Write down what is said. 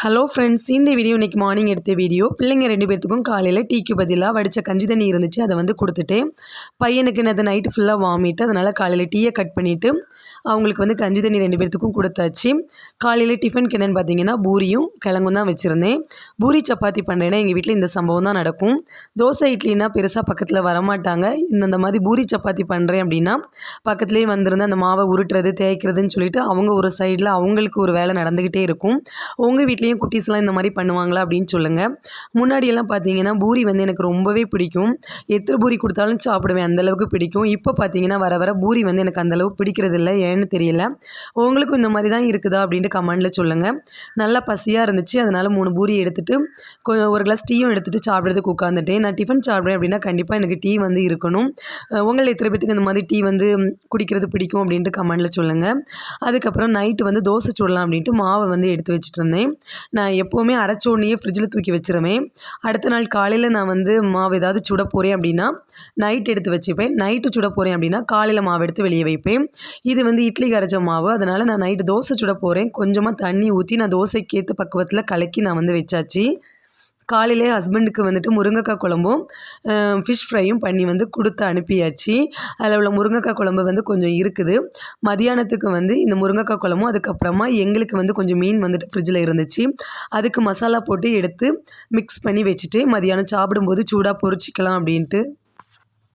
Hello friends, இந்த video இன்றைக்கி morning எடுத்த வீடியோ. பிள்ளைங்க 2 பேர்த்துக்கும் காலையில் டீக்கு பதிலாக வடித்த கஞ்சி தண்ணி இருந்துச்சு, அதை வந்து கொடுத்துட்டு பையனுக்கு நேற்று நைட்டு ஃபுல்லாக வாமிட்டு, அதனால் காலையில் டீயை கட் பண்ணிவிட்டு அவங்களுக்கு வந்து கஞ்சி தண்ணி 2 பேர்த்துக்கும் கொடுத்தாச்சு. காலையில் டிஃபனுக்கு என்னென்னு பார்த்தீங்கன்னா பூரியும் கிழங்கும் தான் வச்சுருந்தேன். பூரி சப்பாத்தி பண்ணுறேன்னா எங்கள் வீட்டில் இந்த சம்பவம் தான் நடக்கும். தோசை இட்லினா பெருசாக பக்கத்தில் வரமாட்டாங்க. இந்த மாதிரி பூரி சப்பாத்தி பண்ணுறேன் அப்படின்னா பக்கத்துலேயே வந்திருந்து அந்த மாவை உருட்டுறது தேய்க்கிறதுன்னு சொல்லிட்டு அவங்க ஒரு சைடில் அவங்களுக்கு ஒரு வேலை நடந்துக்கிட்டே இருக்கும். உங்கள் வீட்லேயும் குட்டீஸ்லாம் இந்த மாதிரி பண்ணுவாங்களா அப்படின்னு சொல்லுங்கள். முன்னாடியெல்லாம் பார்த்தீங்கன்னா பூரி வந்து எனக்கு ரொம்பவே பிடிக்கும். எத்தனை பூரி கொடுத்தாலும் சாப்பிடுவேன், அந்தளவுக்கு பிடிக்கும். இப்போ பார்த்தீங்கன்னா வர வர பூரி வந்து எனக்கு அந்தளவுக்கு பிடிக்கிறதில்ல, ஏன்னு தெரியல. உங்களுக்கும் இந்த மாதிரி தான் இருக்குதா அப்படின்ட்டு கமெண்டில் சொல்லுங்கள். நல்லா பசியாக இருந்துச்சு, அதனால் 3 பூரி எடுத்துகிட்டு ஒரு கிளாஸ் டீயும் எடுத்துகிட்டு சாப்பிட்றதுக்கு உட்காந்துட்டேன். நான் டிஃபன் சாப்பிட்றேன் அப்படின்னா கண்டிப்பாக எனக்கு டீ வந்து இருக்கணும். உங்களை எத்தனை பேத்துக்கு இந்த மாதிரி டீ வந்து குடிக்கிறது பிடிக்கும் அப்படின்ட்டு கமெண்டில் சொல்லுங்கள். அதுக்கப்புறம் நைட்டு வந்து தோசை சுடலாம் அப்படின்ட்டு மாவை வந்து எடுத்து வச்சுட்டு இருந்தேன். நான் எப்போவுமே அரைச்ச உடனேயே ஃப்ரிட்ஜில் தூக்கி வச்சுருவேன். அடுத்த நாள் காலையில் நான் வந்து மாவு ஏதாவது சுட போகிறேன் அப்படின்னா நைட் எடுத்து வச்சுப்பேன். நைட்டு சுட போகிறேன் அப்படின்னா காலையில் மாவு எடுத்து வெளியே வைப்பேன். இது வந்து இட்லிக்கு அரைச்ச மாவு, அதனால் நான் நைட்டு தோசை சுட போகிறேன். கொஞ்சமாக தண்ணி ஊற்றி நான் தோசைக்கு ஏற்ற பக்குவத்தில் கலக்கி நான் வந்து வச்சாச்சு. காலையிலே ஹஸ்பண்டுக்கு வந்துட்டு முருங்கைக்காய் குழம்பும் ஃபிஷ் ஃப்ரையும் பண்ணி வந்து கொடுத்து அனுப்பியாச்சு. அதில் உள்ள முருங்கைக்காய் குழம்பு வந்து கொஞ்சம் இருக்குது. மதியானத்துக்கு வந்து இந்த முருங்கைக்காய் குழம்பும் அதுக்கப்புறமா எங்களுக்கு வந்து கொஞ்சம் மீன் வந்துட்டு ஃப்ரிட்ஜில் இருந்துச்சு. அதுக்கு மசாலா போட்டு எடுத்து மிக்ஸ் பண்ணி வச்சுட்டு மதியானம் சாப்பிடும்போது சூடாக பொரிச்சிக்கலாம் அப்படின்ட்டு